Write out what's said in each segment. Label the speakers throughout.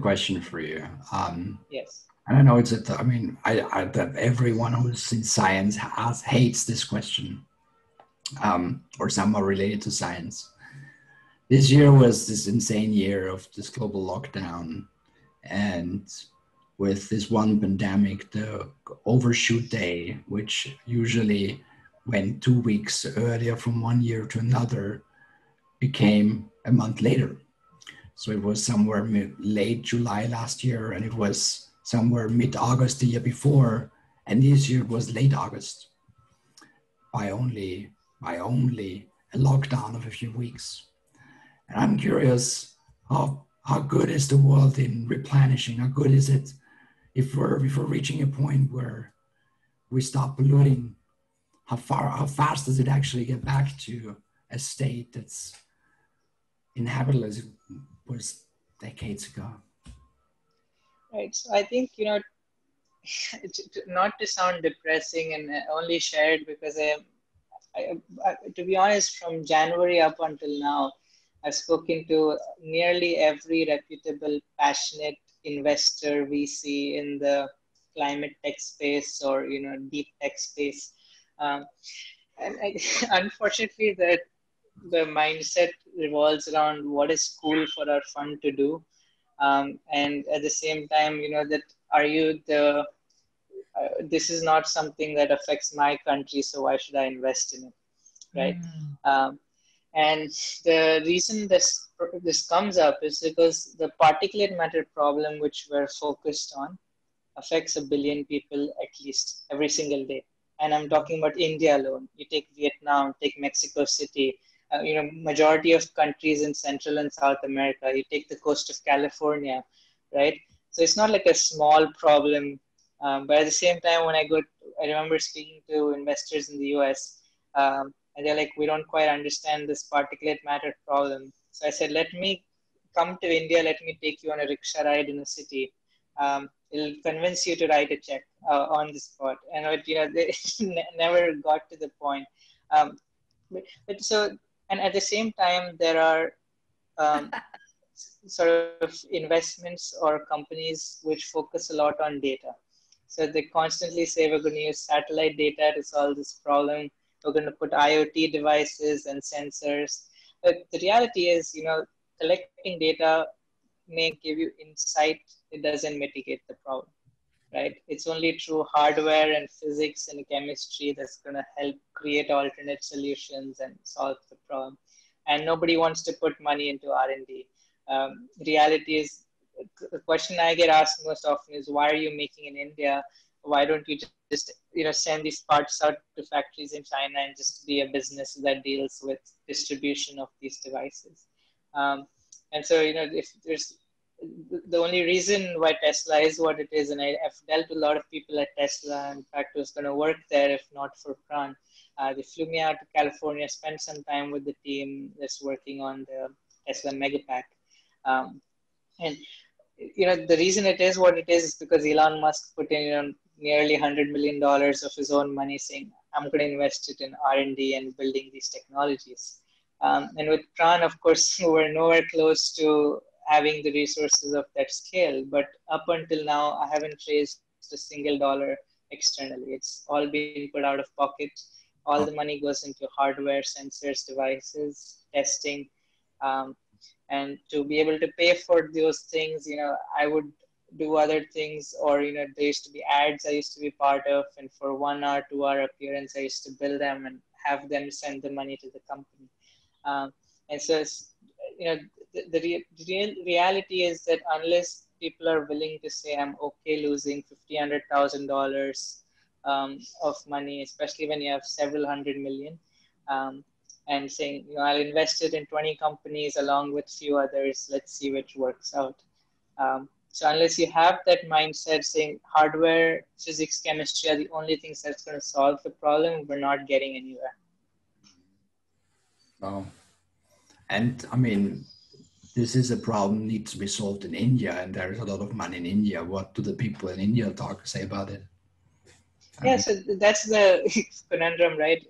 Speaker 1: question for you.
Speaker 2: Yes.
Speaker 1: I don't know. That everyone who's in science hates this question, or somehow related to science. This year was this insane year of this global lockdown, and with this one pandemic, the overshoot day, which usually went 2 weeks earlier from one year to another, became a month later. So it was somewhere late July last year, and it was somewhere mid-August the year before, and this year it was late August by only a lockdown of a few weeks. And I'm curious, how good is the world in replenishing? How good is it if we're reaching a point where we stop polluting? How fast does it actually get back to a state that's inhabitable as it was decades ago?
Speaker 2: Right. So I think, not to sound depressing, and only shared because to be honest, from January up until now, I've spoken to nearly every reputable, passionate investor we see in the climate tech space or deep tech space, and unfortunately, the mindset revolves around what is cool for our fund to do, and at the same time, that are you the this is not something that affects my country, so why should I invest in it, right? And the reason this comes up is because the particulate matter problem, which we're focused on, affects 1 billion people at least every single day. And I'm talking about India alone. You take Vietnam, take Mexico City, majority of countries in Central and South America. You take the coast of California, right? So it's not like a small problem. But at the same time, when I remember speaking to investors in the US, and they're like, we don't quite understand this particulate matter problem. So I said, let me come to India. Let me take you on a rickshaw ride in a city. It'll convince you to write a check on the spot. And they never got to the point. And at the same time, there are sort of investments or companies which focus a lot on data. So they constantly say, we're going to use satellite data to solve this problem. We're going to put IoT devices and sensors. But the reality is, collecting data may give you insight. It doesn't mitigate the problem, right? It's only through hardware and physics and chemistry that's going to help create alternate solutions and solve the problem. And nobody wants to put money into R&D. Reality is, the question I get asked most often is, why are you making in India? Why don't you just send these parts out to factories in China and just be a business that deals with distribution of these devices? And so, if there's the only reason why Tesla is what it is, and I've dealt with a lot of people at Tesla. In fact, I was going to work there if not for Praan. They flew me out to California, spent some time with the team that's working on the Tesla Megapack. And the reason it is what it is because Elon Musk put in nearly $100 million of his own money, saying, I'm going to invest it in R&D and building these technologies. And with Praan, of course, we're nowhere close to having the resources of that scale. But up until now, I haven't raised a single dollar externally. It's all being put out of pocket. All the money goes into hardware, sensors, devices, testing. And to be able to pay for those things, I would do other things, or, there used to be ads I used to be part of. And for 1 hour, 2 hour appearance, I used to bill them and have them send the money to the company. And so, the real reality is that unless people are willing to say, I'm okay losing $50,000, $100,000 of money, especially when you have several hundred million, and saying, I'll invest it in 20 companies along with few others, let's see which works out. So unless you have that mindset saying hardware, physics, chemistry are the only things that's going to solve the problem, we're not getting anywhere.
Speaker 1: Oh. And I mean, this is a problem needs to be solved in India, and there's a lot of money in India. What do the people in India say about it?
Speaker 2: So that's the conundrum, right?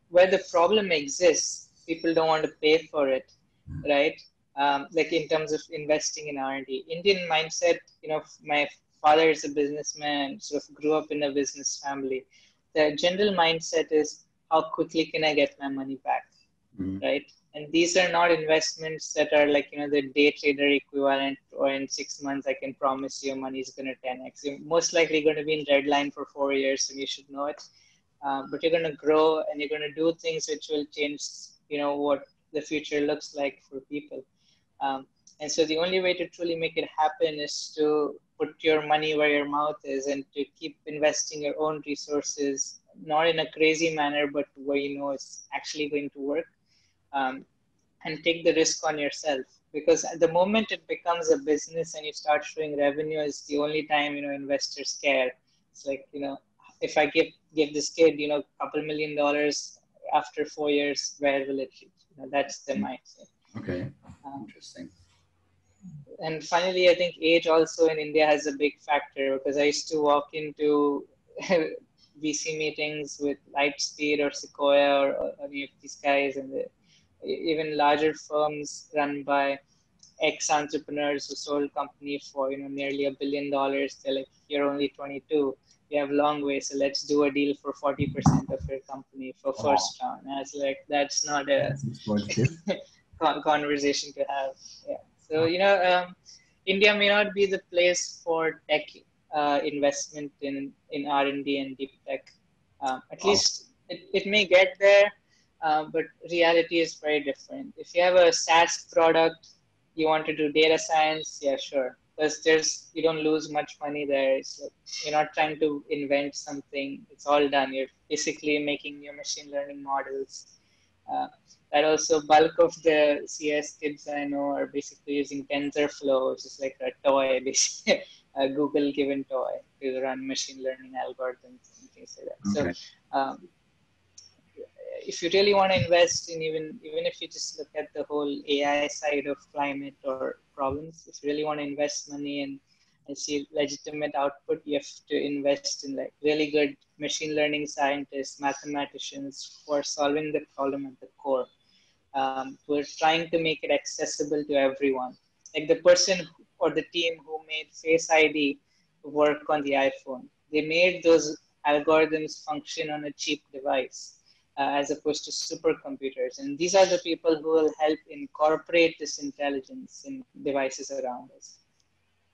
Speaker 2: Where the problem exists, people don't want to pay for it, right? like in terms of investing in R&D. Indian mindset, my father is a businessman, sort of grew up in a business family. The general mindset is how quickly can I get my money back, right? And these are not investments that are like, the day trader equivalent, or in 6 months, I can promise your money is going to 10x. You're most likely going to be in red line for 4 years, and you should know it. But you're going to grow and you're going to do things which will change, what the future looks like for people. And so the only way to truly make it happen is to put your money where your mouth is, and to keep investing your own resources, not in a crazy manner, but where it's actually going to work, and take the risk on yourself. Because at the moment it becomes a business and you start showing revenue, is the only time investors care. It's like, if I give this kid a couple $1 million after 4 years, where will it reach? That's the mindset.
Speaker 1: Okay, interesting.
Speaker 2: And finally, I think age also in India has a big factor, because I used to walk into VC meetings with Lightspeed or Sequoia or any of these guys, and even larger firms run by ex-entrepreneurs who sold company for nearly $1 billion. They're like, you're only 22, you have a long way, so let's do a deal for 40% of your company for first round. And it's like, that's not a conversation to have. Yeah. So India may not be the place for tech investment in R&D and deep tech. At least it may get there, but reality is very different. If you have a SaaS product, you want to do data science, yeah, sure. Because you don't lose much money there. It's like, you're not trying to invent something. It's all done. You're basically making new machine learning models. That also, bulk of the CS kids I know are basically using TensorFlow, which is like a toy, basically a Google given toy to run machine learning algorithms and things like that.
Speaker 1: Okay.
Speaker 2: So if you really want to invest in, even if you just look at the whole AI side of climate or problems, if you really want to invest money and see legitimate output, you have to invest in like really good machine learning scientists, mathematicians who are solving the problem at the core. We're trying to make it accessible to everyone. Like the person or the team who made Face ID work on the iPhone, they made those algorithms function on a cheap device, as opposed to supercomputers. And these are the people who will help incorporate this intelligence in devices around us.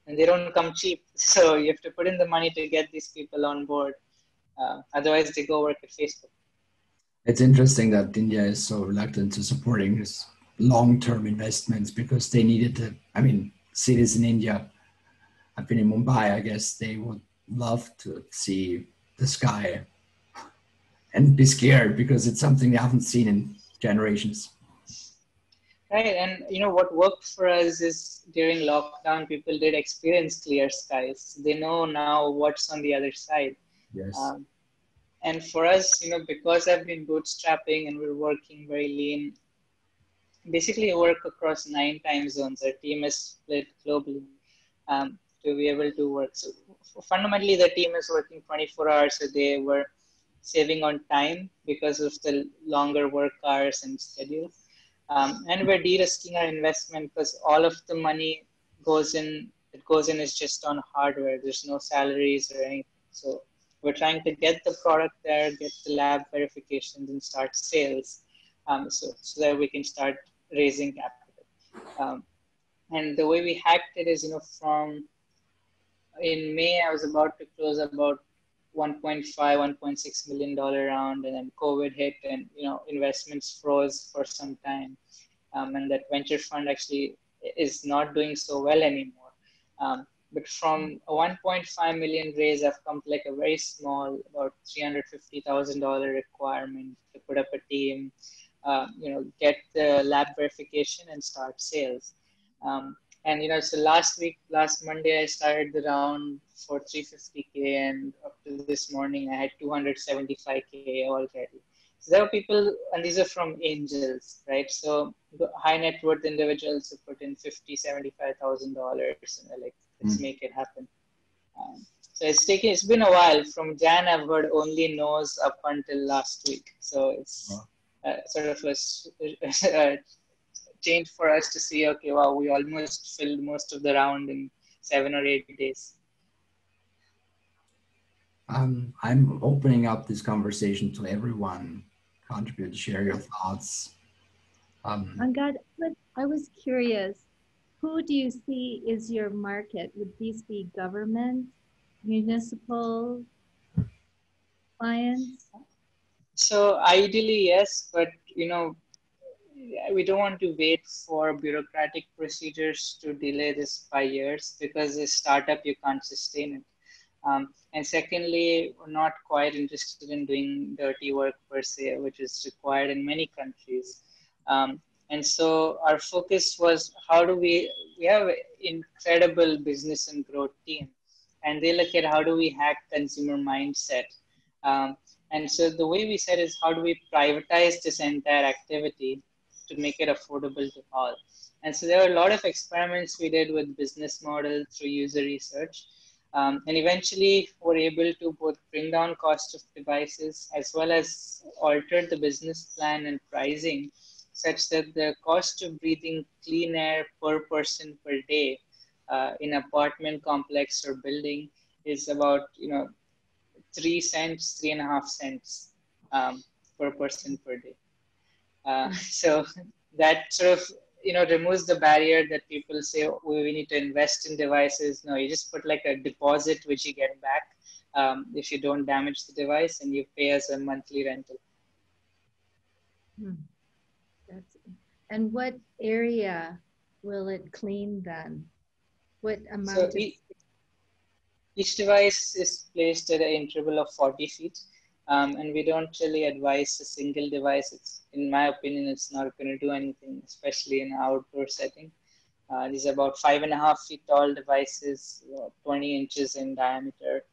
Speaker 2: And they don't come cheap. So you have to put in the money to get these people on board. Otherwise, they go work at Facebook.
Speaker 1: It's interesting that India is so reluctant to supporting this long-term investments, because they needed to, cities in India, I've been in Mumbai, I guess they would love to see the sky and be scared, because it's something they haven't seen in generations.
Speaker 2: Right, and what worked for us is during lockdown, people did experience clear skies. They know now what's on the other side.
Speaker 1: Yes.
Speaker 2: And for us, because I've been bootstrapping and we're working very lean, basically work across 9 time zones. Our team is split globally to be able to work. So fundamentally, the team is working 24 hours a day. We're saving on time because of the longer work hours and schedule. And we're de-risking our investment, because all of the money goes in is just on hardware. There's no salaries or anything. So we're trying to get the product there, get the lab verifications, and start sales, so that we can start raising capital. And the way we hacked it is, in May, I was about to close about $1.5, $1.6 million round, and then COVID hit, and investments froze for some time, and that venture fund actually is not doing so well anymore. But from a 1.5 million raise, I've come to like a very small, about $350,000 requirement to put up a team, get the lab verification and start sales. And so last Monday, I started the round for 350K, and up to this morning, I had 275K already. So there are people, and these are from angels, right? So high net worth individuals who put in $50,000, $75,000, and they're like, let's make it happen. So it's been a while. From Jan, I've heard only no's up until last week. So it's sort of a changed for us to see, okay, wow, we almost filled most of the round in 7 or 8 days.
Speaker 1: I'm opening up this conversation to everyone. Contribute, share your thoughts.
Speaker 3: Angad, but I was curious, who do you see is your market? Would these be government, municipal clients?
Speaker 2: So ideally, yes, but we don't want to wait for bureaucratic procedures to delay this by years, because as a startup, you can't sustain it. And secondly, we're not quite interested in doing dirty work per se, which is required in many countries. And so our focus was, how do we have an incredible business and growth team, and they look at how do we hack consumer mindset. Um, and so the way we said is, how do we privatize this entire activity to make it affordable to all? And so there were a lot of experiments we did with business model through user research. And eventually we're able to both bring down cost of devices as well as alter the business plan and pricing such that the cost of breathing clean air per person per day in apartment complex or building is about 3 cents, 3.5 cents per person per day. So that sort of removes the barrier that people say, oh, we need to invest in devices. No, you just put like a deposit which you get back if you don't damage the device, and you pay as a monthly rental.
Speaker 3: And what area will it clean then? What amount?
Speaker 2: So each device is placed at an interval of 40 feet. And we don't really advise a single device. It's, in my opinion, it's not going to do anything, especially in an outdoor setting. These are about 5.5 feet tall devices, 20 inches in diameter.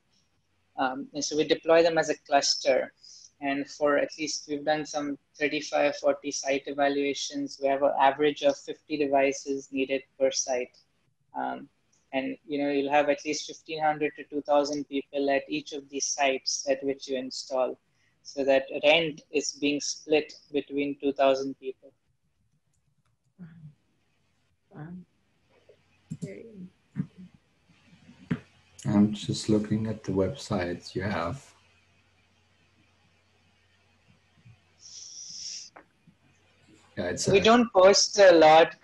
Speaker 2: And so we deploy them as a cluster. And for at least, we've done some 35, 40 site evaluations. We have an average of 50 devices needed per site. And you'll have at least 1,500 to 2,000 people at each of these sites at which you install, so that rent is being split between 2,000 people.
Speaker 1: I'm just looking at the websites you have. Yeah,
Speaker 2: we don't post a lot.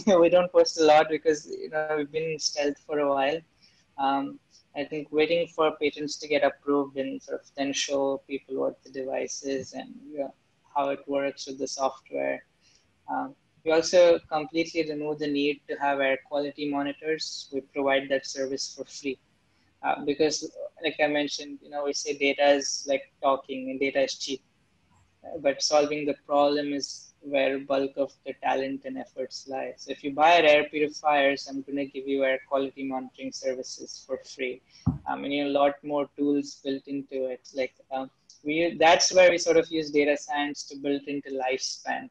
Speaker 2: We don't post a lot because we've been in stealth for a while. I think waiting for patents to get approved and sort of then show people what the device is and how it works with the software. We also completely remove the need to have air quality monitors. We provide that service for free because, like I mentioned, we say data is like talking and data is cheap. But solving the problem is where bulk of the talent and efforts lie. So if you buy our air purifiers, I'm going to give you air quality monitoring services for free. And a lot more tools built into it. Like that's where we sort of use data science to build into lifestyle.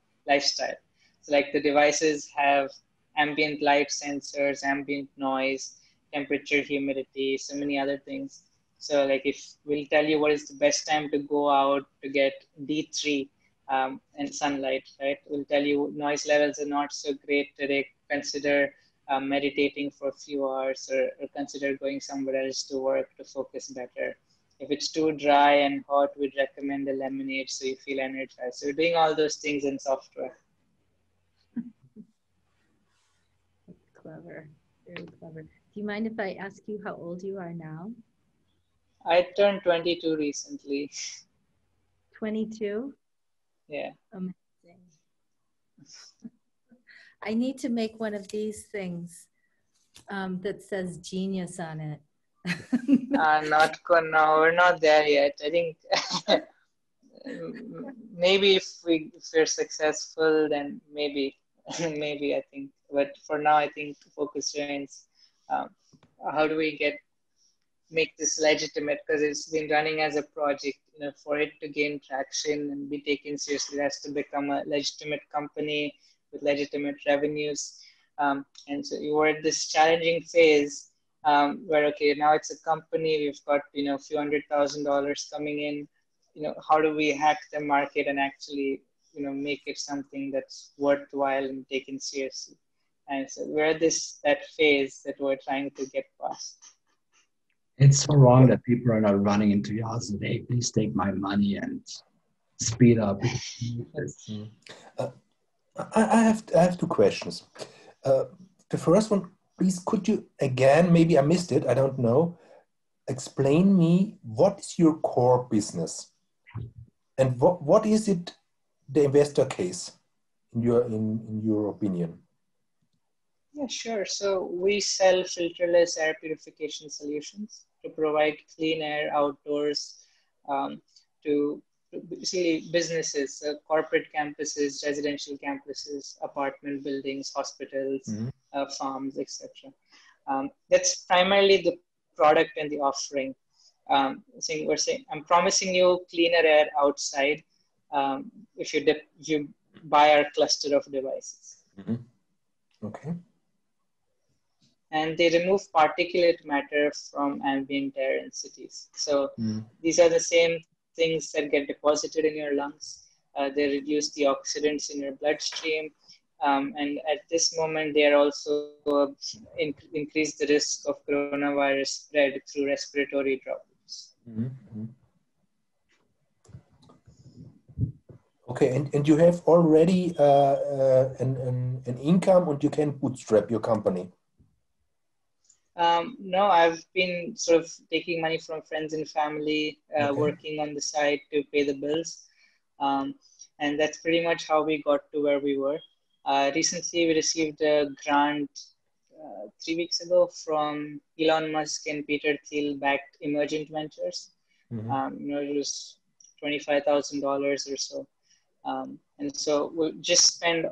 Speaker 2: So like the devices have ambient light sensors, ambient noise, temperature, humidity, so many other things. So like if we'll tell you what is the best time to go out to get D3 and sunlight, right? We'll tell you noise levels are not so great today. Consider meditating for a few hours or consider going somewhere else to work to focus better. If it's too dry and hot, we'd recommend a lemonade so you feel energized. So we're doing all those things in software.
Speaker 3: That's clever, very clever. Do you mind if I ask you how old you are now?
Speaker 2: I turned 22 recently.
Speaker 3: 22?
Speaker 2: Yeah.
Speaker 3: Amazing. I need to make one of these things that says genius on it.
Speaker 2: No, we're not there yet. I think maybe if we're successful, then maybe I think. But for now, I think the focus remains how do we make this legitimate, because it's been running as a project. For it to gain traction and be taken seriously, it has to become a legitimate company with legitimate revenues. And so you were at this challenging phase where, okay, now it's a company, we've got, a few $100,000 coming in, how do we hack the market and actually make it something that's worthwhile and taken seriously. And so we're at that phase that we're trying to get past.
Speaker 1: It's so wrong that people are not running into your house and say, hey, please take my money and speed up.
Speaker 4: I have two questions. The first one, please, could you again, maybe I missed it, I don't know, explain me what is your core business and what is it, the investor case in your opinion?
Speaker 2: Yeah, sure. So we sell filterless air purification solutions to provide clean air outdoors to basically businesses, corporate campuses, residential campuses, apartment buildings, hospitals, farms, etc. That's primarily the product and the offering. We're saying, I'm promising you cleaner air outside if you buy our cluster of devices.
Speaker 4: Okay.
Speaker 2: And they remove particulate matter from ambient air in cities. So these are the same things that get deposited in your lungs. They reduce the oxidants in your bloodstream. And at this moment, they are also increase the risk of coronavirus spread through respiratory droplets.
Speaker 4: Okay, and you have already an income and you can bootstrap your company?
Speaker 2: No, I've been sort of taking money from friends and family, working on the side to pay the bills. And that's pretty much how we got to where we were. Recently, we received a grant 3 weeks ago from Elon Musk and Peter Thiel-backed Emergent Ventures. It was $25,000 or so. And so we'll just spend,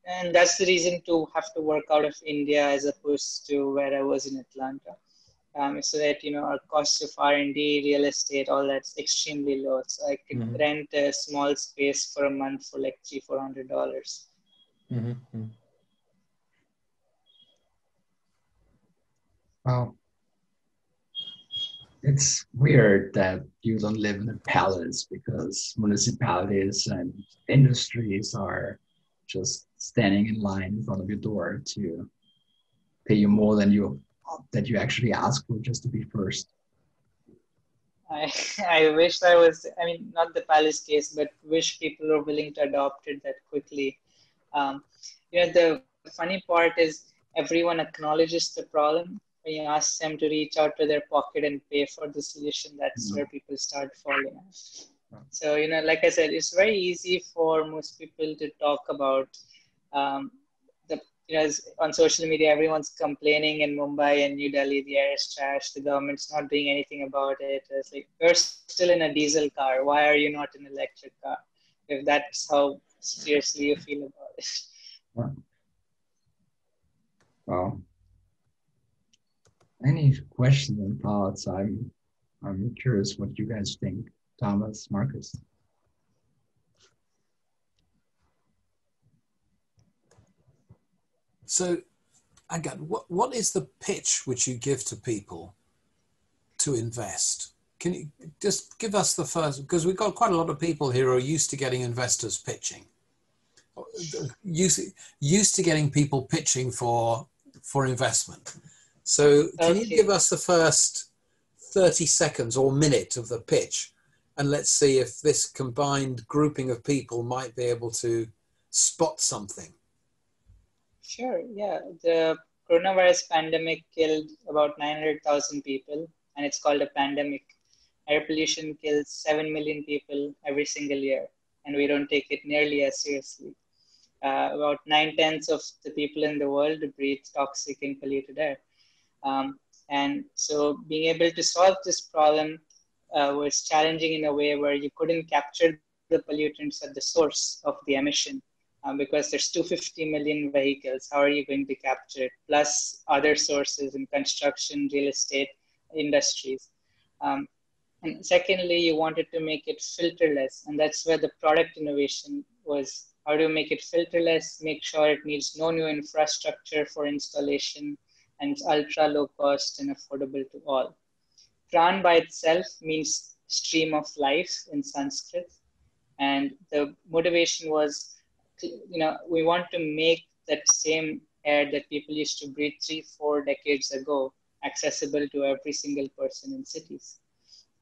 Speaker 2: and that's the reason to have to work out of India as opposed to where I was in Atlanta. So that, our costs of R&D, real estate, all that's extremely low. So I could rent a small space for a month for like $300-400.
Speaker 1: Wow. It's weird that you don't live in a palace because municipalities and industries are just standing in line in front of your door to pay you more than you actually ask for just to be first.
Speaker 2: I wish I was, not the palace case, but wish people were willing to adopt it that quickly. The funny part is everyone acknowledges the problem. When you ask them to reach out to their pocket and pay for the solution, that's where people start falling. So, like I said, it's very easy for most people to talk about on social media, everyone's complaining in Mumbai and New Delhi, the air is trash, the government's not doing anything about it. It's like, you're still in a diesel car. Why are you not in an electric car? If that's how seriously you feel about it.
Speaker 1: Wow. Any questions and thoughts? I'm curious what you guys think. Thomas, Marcus.
Speaker 5: So, Angad, what is the pitch which you give to people to invest? Can you just give us the first, because we've got quite a lot of people here who are used to getting investors pitching, used to getting people pitching for investment. So can you give us the first 30 seconds or minute of the pitch, and let's see if this combined grouping of people might be able to spot something.
Speaker 2: Sure, yeah. The coronavirus pandemic killed about 900,000 people, and it's called a pandemic. Air pollution kills 7 million people every single year, and we don't take it nearly as seriously. About 9/10 of the people in the world breathe toxic and polluted air. And so being able to solve this problem was challenging in a way where you couldn't capture the pollutants at the source of the emission. Because there's 250 million vehicles, how are you going to capture it? Plus other sources in construction, real estate, industries. And secondly, you wanted to make it filterless. And that's where the product innovation was. How do you make it filterless, make sure it needs no new infrastructure for installation, and it's ultra low cost and affordable to all. Praan by itself means stream of life in Sanskrit. And the motivation was, we want to make that same air that people used to breathe 3-4 decades ago accessible to every single person in cities.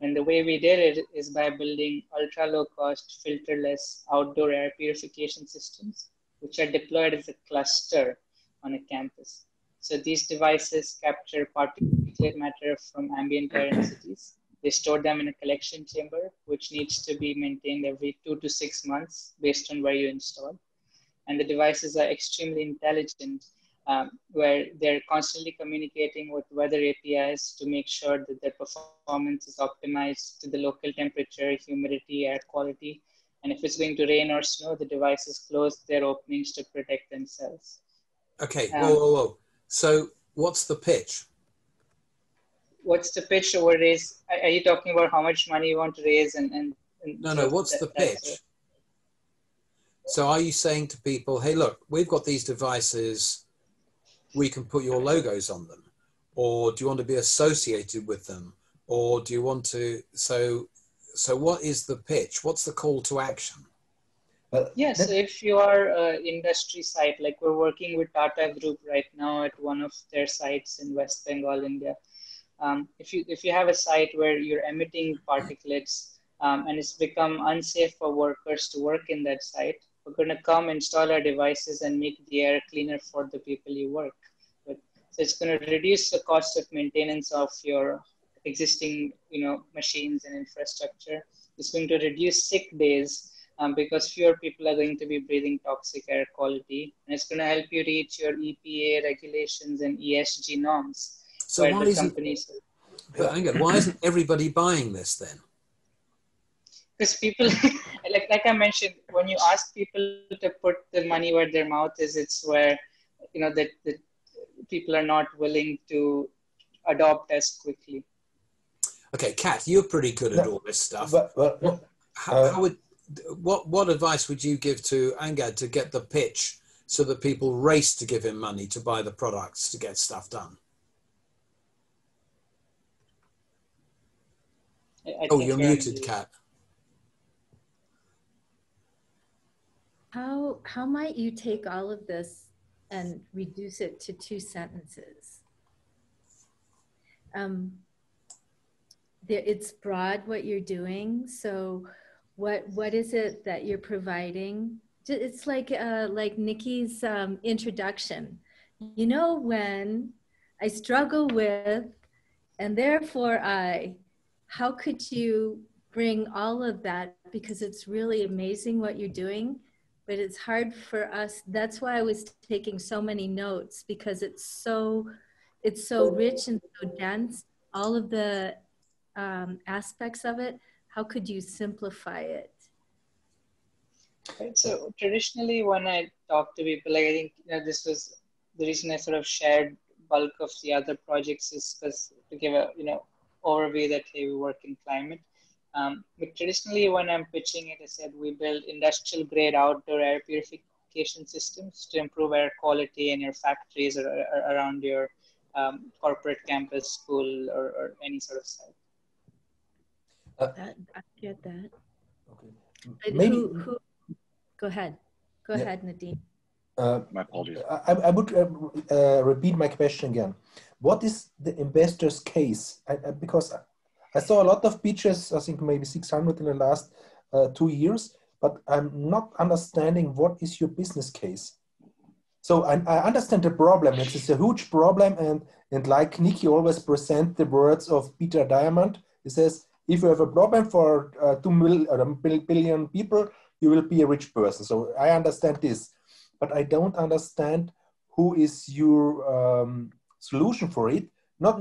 Speaker 2: And the way we did it is by building ultra low cost, filterless outdoor air purification systems, which are deployed as a cluster on a campus. So these devices capture particulate matter from ambient air in cities. They store them in a collection chamber, which needs to be maintained every 2 to 6 months based on where you install. And the devices are extremely intelligent, where they're constantly communicating with weather APIs to make sure that their performance is optimized to the local temperature, humidity, air quality. And if it's going to rain or snow, the devices close their openings to protect themselves.
Speaker 5: Okay, whoa. So what's the pitch?
Speaker 2: What's the pitch over raise? Are you talking about how much money you want to raise?
Speaker 5: No, what's the pitch? So are you saying to people, hey, look, we've got these devices, we can put your logos on them? Or do you want to be associated with them? Or do you want to, so what is the pitch? What's the call to action?
Speaker 2: Yes, if you are an industry site, like we're working with Tata Group right now at one of their sites in West Bengal, India. If you have a site where you're emitting particulates and it's become unsafe for workers to work in that site, we're going to come install our devices and make the air cleaner for the people you work with. So it's going to reduce the cost of maintenance of your existing, machines and infrastructure. It's going to reduce sick days because fewer people are going to be breathing toxic air quality, and it's going to help you reach your EPA regulations and ESG norms.
Speaker 5: So why isn't everybody buying this then?
Speaker 2: Because people, like I mentioned, when you ask people to put the money where their mouth is, it's where, that people are not willing to adopt as quickly.
Speaker 5: Okay, Kat, you're pretty good at all this stuff. What advice would you give to Angad to get the pitch so that people race to give him money to buy the products to get stuff done? You're muted, Kat.
Speaker 3: How might you take all of this and reduce it to 2 sentences? It's broad what you're doing. So what is it that you're providing? It's like Nikki's introduction. When I struggle with, and therefore how could you bring all of that? Because it's really amazing what you're doing, but it's hard for us. That's why I was taking so many notes, because it's so rich and so dense. All of the aspects of it. How could you simplify it?
Speaker 2: Right. So traditionally, when I talk to people, I think this was the reason I sort of shared bulk of the other projects, is because to give a overview that hey, we work in climate. But traditionally, when I'm pitching it, I said we build industrial grade outdoor air purification systems to improve air quality in your factories or around your corporate campus, school, or any sort of site.
Speaker 3: I get that.
Speaker 4: Okay. Maybe.
Speaker 3: Who? Go ahead. Go ahead, Nadine.
Speaker 6: My apologies.
Speaker 4: I would repeat my question again. What is the investor's case? Because I saw a lot of pitches, I think maybe 600 in the last 2 years, but I'm not understanding what is your business case. So I understand the problem. It's a huge problem, and like Nikki always present the words of Peter Diamond, he says, if you have a problem for 2 billion people, you will be a rich person. So I understand this, but I don't understand who is your solution for it. Not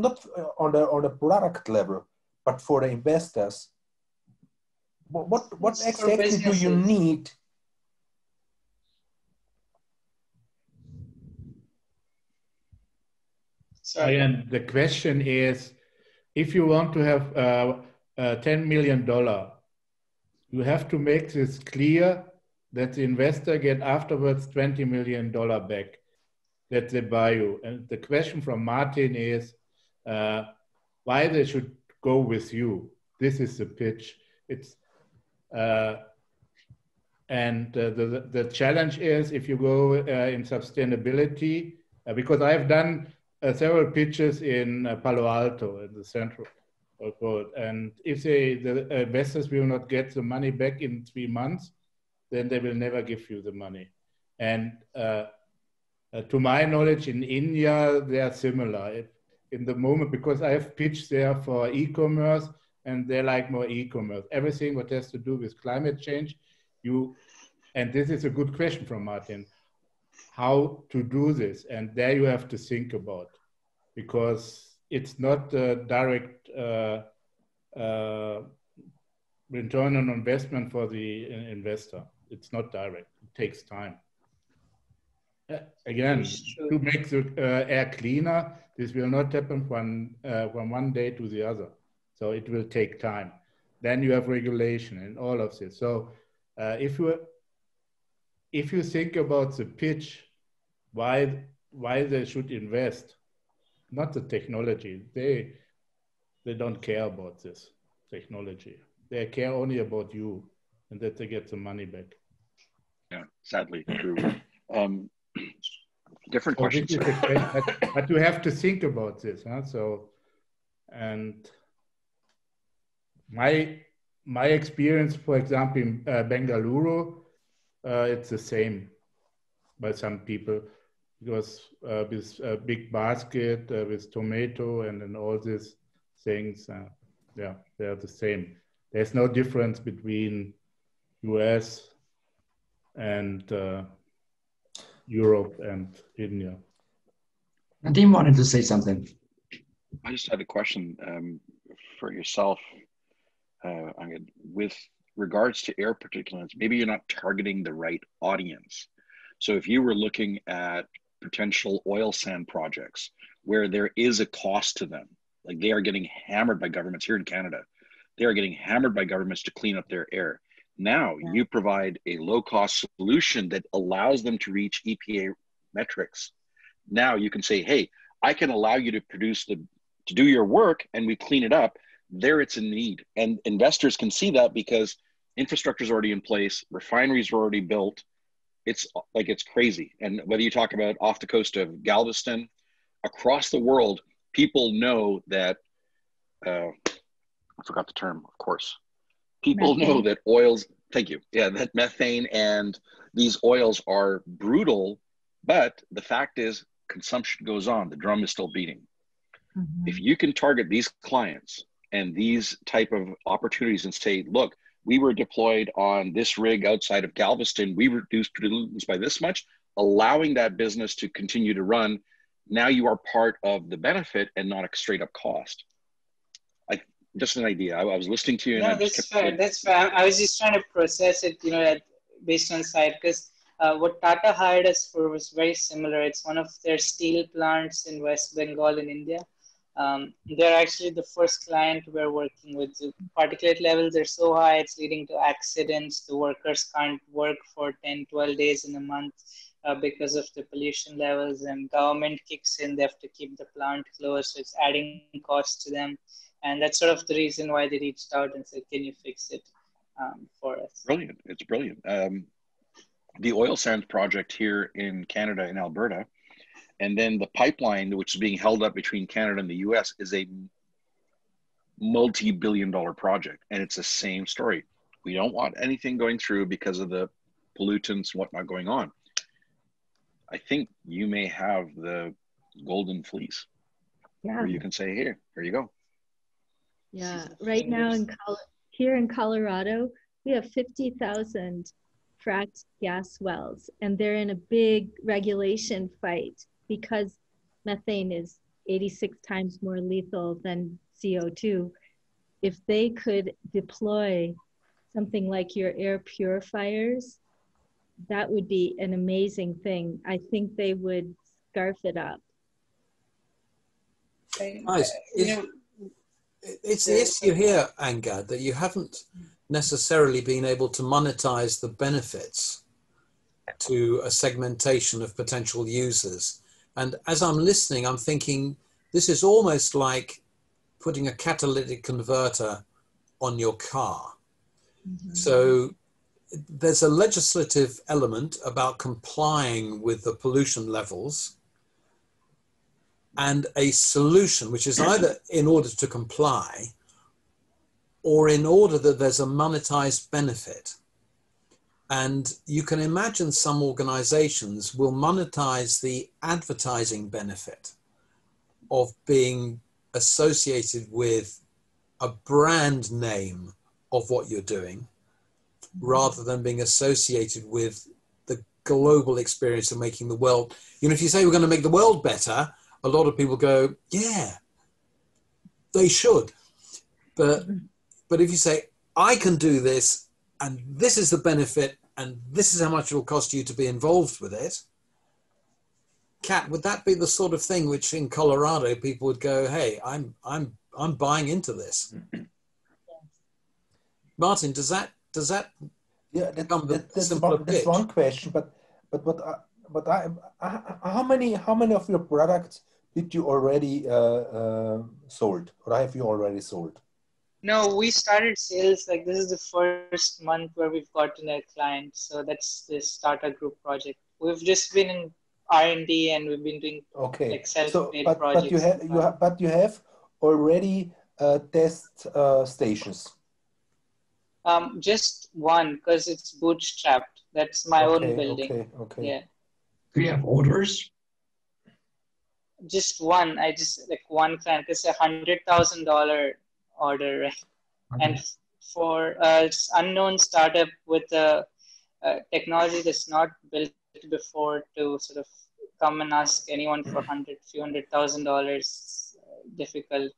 Speaker 4: on the product level, but for the investors. What exactly do you need?
Speaker 7: Again, the question is, if you want to have $10 million, you have to make this clear that the investor get afterwards $20 million back, that they buy you. And the question from Martin is why they should go with you. This is the pitch. It's And the challenge is if you go in sustainability, because I've done several pitches in Palo Alto, in the central world, and if the investors will not get the money back in 3 months, then they will never give you the money. And to my knowledge, in India, they are similar. In the moment, because I have pitched there for e-commerce, and they like more e-commerce. Everything what has to do with climate change, and this is a good question from Martin, how to do this. And there you have to think about, because it's not a direct return on investment for the investor. It's not direct, it takes time. Again, to make the air cleaner, this will not happen from one day to the other. So it will take time. Then you have regulation and all of this. So if you think about the pitch, why they should invest, not the technology. They don't care about this technology. They care only about you and that they get the money back.
Speaker 6: Yeah, sadly true. Different questions.
Speaker 7: But you have to think about this. Huh? So, and my experience, for example, in Bengaluru, it's the same by some people, because with a big basket with tomato and all these things, yeah, they're the same. There's no difference between US and Europe and India.
Speaker 1: Nadim wanted to say something.
Speaker 6: I just had a question for yourself, Angad, with regards to air particulates. Maybe you're not targeting the right audience. So if you were looking at potential oil sand projects where there is a cost to them, like they are getting hammered by governments here in Canada, they are getting hammered by governments to clean up their air. Now you provide a low-cost solution that allows them to reach EPA metrics. Now you can say, hey, I can allow you to to do your work and we clean it up. There it's a need. And investors can see that because infrastructure is already in place, refineries are already built. It's crazy. And whether you talk about off the coast of Galveston, across the world, people know that, I forgot the term, of course. People know that oils, thank you. Yeah, that methane and these oils are brutal, but the fact is consumption goes on. The drum is still beating. Mm-hmm. If you can target these clients and these type of opportunities and say, look, we were deployed on this rig outside of Galveston, we reduced pollutants by this much, allowing that business to continue to run. Now you are part of the benefit and not a straight up cost. Just an idea. I was listening to you.
Speaker 2: No, that's fair. That's fair. I was just trying to process it, based on site, because what Tata hired us for was very similar. It's one of their steel plants in West Bengal in India. They're actually the first client we're working with. The particulate levels are so high, it's leading to accidents. The workers can't work for 10, 12 days in a month because of the pollution levels, and government kicks in. They have to keep the plant closed, so it's adding costs to them. And that's sort of the reason why they reached out and said, can you fix it for us?
Speaker 6: Brilliant. It's brilliant. The oil sands project here in Canada, in Alberta, and then the pipeline, which is being held up between Canada and the US, is a multi-billion-dollar project. And it's the same story. We don't want anything going through because of the pollutants and whatnot going on. I think you may have the golden fleece. Yeah. Where you can say, here you go.
Speaker 3: Yeah, right now here in Colorado, we have 50,000 fracked gas wells, and they're in a big regulation fight because methane is 86 times more lethal than CO2. If they could deploy something like your air purifiers, that would be an amazing thing. I think they would scarf it up.
Speaker 5: Nice. It's the issue here, Angad, that you haven't necessarily been able to monetize the benefits to a segmentation of potential users. And as I'm listening, I'm thinking this is almost like putting a catalytic converter on your car. Mm-hmm. So there's a legislative element about complying with the pollution levels, and a solution which is either in order to comply or in order that there's a monetized benefit. And you can imagine some organizations will monetize the advertising benefit of being associated with a brand name of what you're doing, rather than being associated with the global experience of making the world. You know, if you say we're going to make the world better, a lot of people go, yeah, they should. But if you say, I can do this, and this is the benefit, and this is how much it will cost you to be involved with it, Kat, would that be the sort of thing which in Colorado people would go, hey, I'm buying into this? Martin, does that
Speaker 4: yeah, that's one question. How many of your products did you already sold, or have you already sold?
Speaker 2: No, we started sales, like this is the first month where we've gotten a client. So that's this startup group project. We've just been in R&D and we've been doing like self-made projects.
Speaker 4: But you have already test stations.
Speaker 2: Just one, because it's bootstrapped. That's my own building.
Speaker 4: Okay.
Speaker 2: Yeah.
Speaker 1: Do you have orders?
Speaker 2: Just one. I just like one client. It's $100,000 order, right? Okay. And for unknown startup with a technology that's not built before, to sort of come and ask anyone for few $100,000, difficult.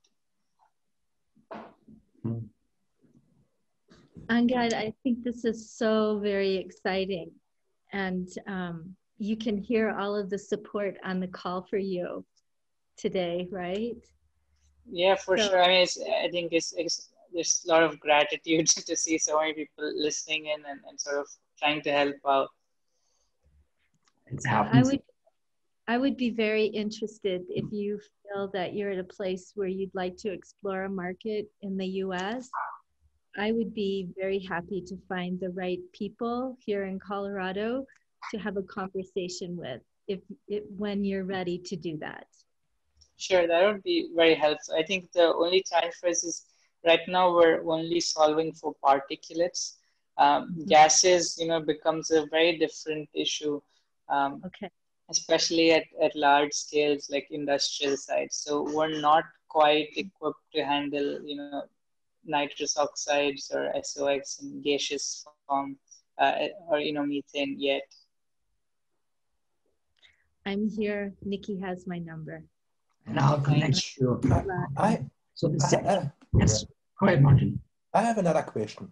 Speaker 3: Angad, I think this is so very exciting, and you can hear all of the support on the call for you today, right?
Speaker 2: Yeah, for sure. I mean, I think there's a lot of gratitude to see so many people listening in and sort of trying to help out.
Speaker 1: It happens.
Speaker 3: I would be very interested if you feel that you're at a place where you'd like to explore a market in the US. I would be very happy to find the right people here in Colorado to have a conversation with when you're ready to do that.
Speaker 2: Sure, that would be very helpful. I think the only challenge for us is right now we're only solving for particulates. Gases, becomes a very different issue, especially at large scales like industrial sites. So we're not quite equipped to handle, nitrous oxides or SOx in gaseous form, or methane yet.
Speaker 3: I'm here. Nikki has my number.
Speaker 1: And I'll connect you. Yes, go ahead, Martin.
Speaker 4: I have another question.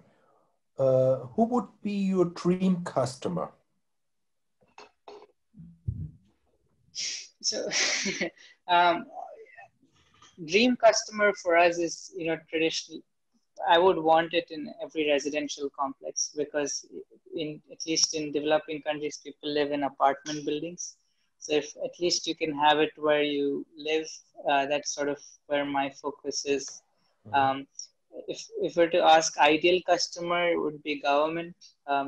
Speaker 4: Who would be your dream customer?
Speaker 2: So, dream customer for us is, traditional. I would want it in every residential complex, because at least in developing countries, people live in apartment buildings. So if at least you can have it where you live, that's sort of where my focus is. If we're to ask ideal customer, it would be government,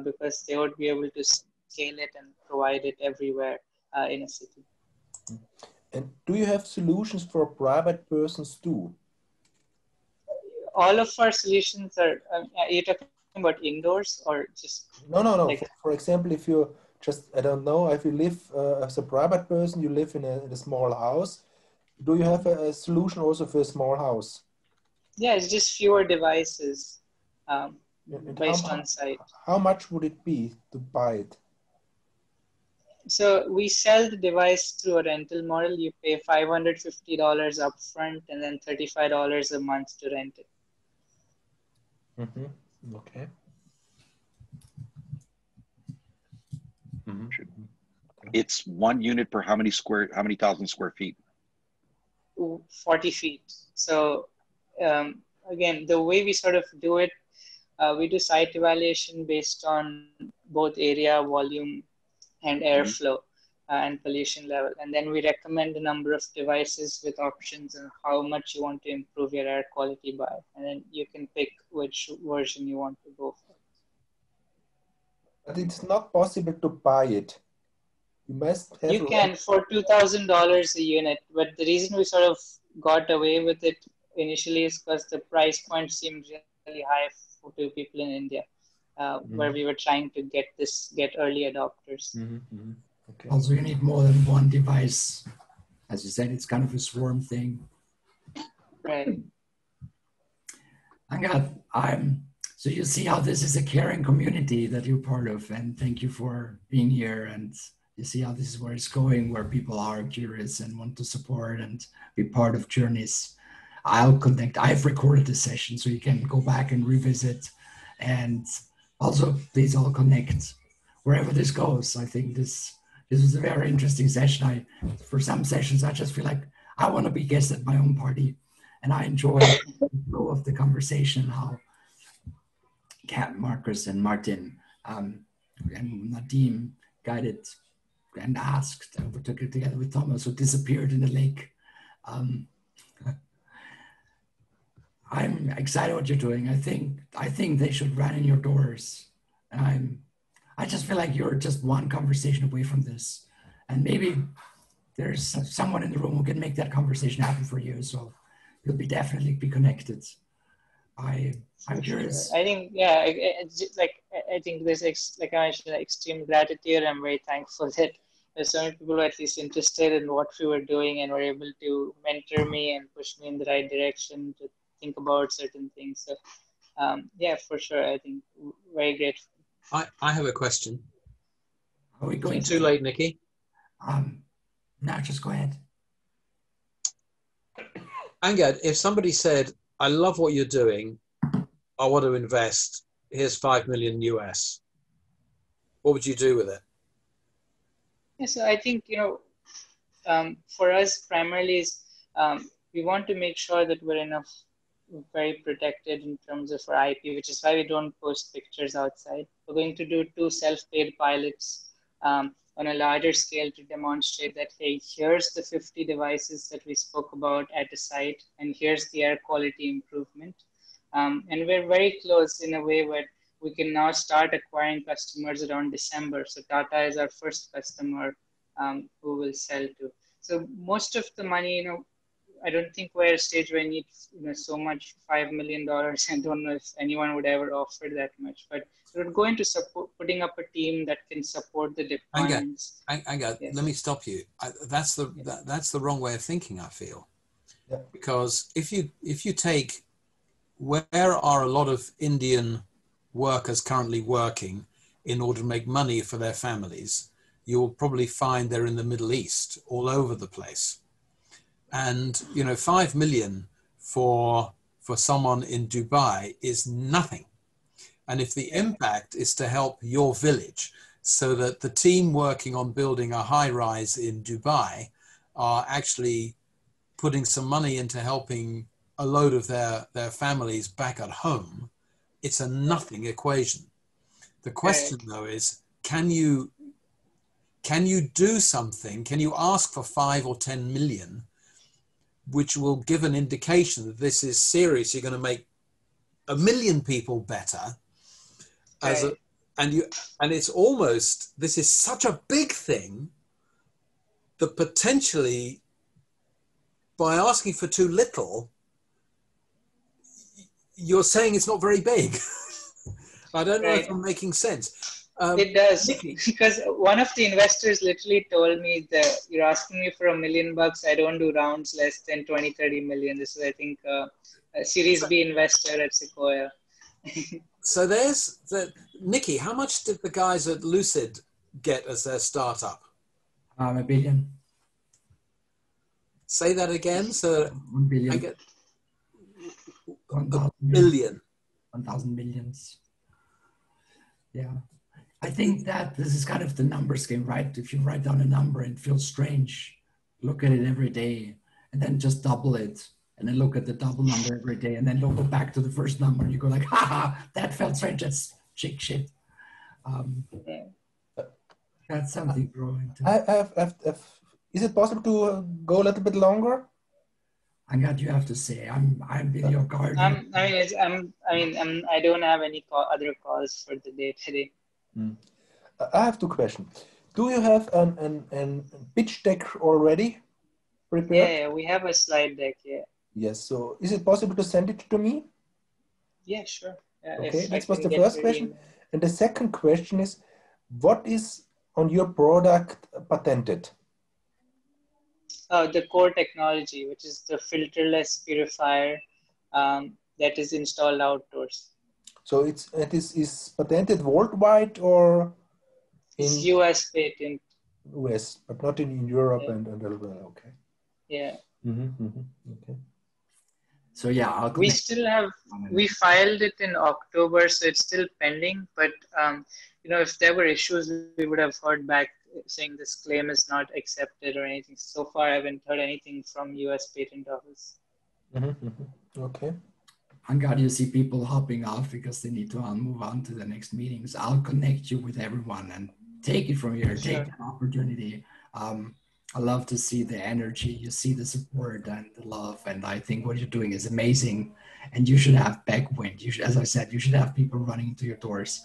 Speaker 2: because they would be able to scale it and provide it everywhere in a city.
Speaker 4: And do you have solutions for private persons too?
Speaker 2: All of our solutions are you talking about indoors or just?
Speaker 4: No. Like, for example, if you just, I don't know, if you live as a private person, you live in a small house, do you have a solution also for a small house?
Speaker 2: Yeah, it's just fewer devices based on site.
Speaker 4: How much would it be to buy it?
Speaker 2: So we sell the device through a rental model. You pay $550 upfront and then $35 a month to rent it.
Speaker 4: Okay.
Speaker 6: It's 1 unit per how many thousand square feet?
Speaker 2: 40 feet. So again, the way we sort of do it, we do site evaluation based on both area, volume, and airflow and pollution level. And then we recommend a number of devices with options and how much you want to improve your air quality by. And then you can pick which version you want to go for.
Speaker 4: But it's not possible to buy it. You must have.
Speaker 2: You can for $2,000 a unit, but the reason we sort of got away with it initially is because the price point seemed really high for two people in India, where we were trying to get early adopters.
Speaker 4: Okay.
Speaker 1: Also, you need more than one device. As you said, it's kind of a swarm thing.
Speaker 2: Right.
Speaker 1: Angad, so you see how this is a caring community that you're part of, and thank you for being here. And you see how this is where it's going, where people are curious and want to support and be part of journeys. I'll connect. I've recorded this session, so you can go back and revisit. And also, please all connect wherever this goes. I think this was a very interesting session. For some sessions, I just feel like I want to be guest at my own party, and I enjoy the flow of the conversation. How Kat, Marcus, and Martin and Nadim guided and asked, and we took it together with Thomas, who disappeared in the lake. I'm excited what you're doing. I think they should run in your doors. And I just feel like you're just one conversation away from this. And maybe there's someone in the room who can make that conversation happen for you. So you'll definitely be connected. I'm curious.
Speaker 2: I think, yeah, I think there's, like I mentioned, extreme gratitude. I'm very thankful that there's so many people at least interested in what we were doing and were able to mentor me and push me in the right direction to think about certain things. So, yeah, for sure. I think very grateful.
Speaker 5: I have a question.
Speaker 1: Are we going
Speaker 5: too late, Nikki?
Speaker 1: No, just go ahead.
Speaker 5: Angad, if somebody said, I love what you're doing, I want to invest, here's 5 million US, what would you do with it?
Speaker 2: Yeah, so I think, for us primarily is we want to make sure that we're very protected in terms of our IP, which is why we don't post pictures outside. We're going to do 2 self-paid pilots on a larger scale to demonstrate that, hey, here's the 50 devices that we spoke about at the site, and here's the air quality improvement. And we're very close in a way where we can now start acquiring customers around December. So Tata is our first customer who will sell to. So most of the money, I don't think we're at a stage where I need so much $5 million. I don't know if anyone would ever offer that much, but we're going to support putting up a team that can support the deployments.
Speaker 5: Angad, yes. Let me stop you. That's the wrong way of thinking, I feel.
Speaker 4: Yeah.
Speaker 5: Because if you take where are a lot of Indian workers currently working in order to make money for their families, you'll probably find they're in the Middle East, all over the place. And 5 million for someone in Dubai is nothing. And if the impact is to help your village, so that the team working on building a high rise in Dubai are actually putting some money into helping a load of their families back at home, it's a nothing equation. The question though is, can you do something? Can you ask for 5 or 10 million, which will give an indication that this is serious? You're going to make 1 million people better. And it's almost, this is such a big thing that potentially by asking for too little, you're saying it's not very big. I don't know if I'm making sense.
Speaker 2: It does,
Speaker 5: Nikki.
Speaker 2: Because one of the investors literally told me that you're asking me for $1 million. I don't do rounds less than 20, 30 million. This is, I think, a Series B investor at Sequoia.
Speaker 5: So there's Nikki, how much did the guys at Lucid get as their startup?
Speaker 1: $1 billion.
Speaker 5: Say that again. So
Speaker 1: 1 billion.
Speaker 5: I get
Speaker 1: 1,000
Speaker 5: billion.
Speaker 1: 1,000 millions. Yeah. I think that this is kind of the numbers game, right? If you write down a number and it feels strange, look at it every day and then just double it. And then look at the double number every day and then go back to the first number and you go like, haha, that felt strange. That's chick shit. That's something growing.
Speaker 4: Is it possible to go a little bit longer?
Speaker 1: Angad, you have to say, I'm with your guard.
Speaker 2: I don't have any other calls for the day today.
Speaker 4: I have two questions. Do you have an pitch deck already prepared?
Speaker 2: Yeah, we have a slide deck. Yeah.
Speaker 4: Yes. So is it possible to send it to me?
Speaker 2: Yeah, sure.
Speaker 4: Okay,
Speaker 2: If I
Speaker 4: that was
Speaker 2: can
Speaker 4: the
Speaker 2: get
Speaker 4: first
Speaker 2: your
Speaker 4: question.
Speaker 2: email.
Speaker 4: And the second question is, what is on your product patented?
Speaker 2: The core technology, which is the filterless purifier that is installed outdoors.
Speaker 4: So it is patented worldwide or
Speaker 2: It's
Speaker 4: in
Speaker 2: US patent.
Speaker 4: US, but not in Europe
Speaker 2: Yeah.
Speaker 4: and elsewhere. Okay.
Speaker 2: Yeah.
Speaker 4: Okay.
Speaker 1: So yeah, I'll
Speaker 2: We
Speaker 1: connect.
Speaker 2: still have, we filed it in October, so it's still pending. But if there were issues, we would have heard back saying this claim is not accepted or anything. So far, I haven't heard anything from US Patent Office.
Speaker 4: Okay.
Speaker 1: Angad, you see people hopping off because they need to move on to the next meetings. I'll connect you with everyone and take it from here.
Speaker 2: Sure.
Speaker 1: Take the opportunity. I love to see the energy. You see the support and the love, and I think what you're doing is amazing. And you should have backwind. You should, as I said, you should have people running into your doors.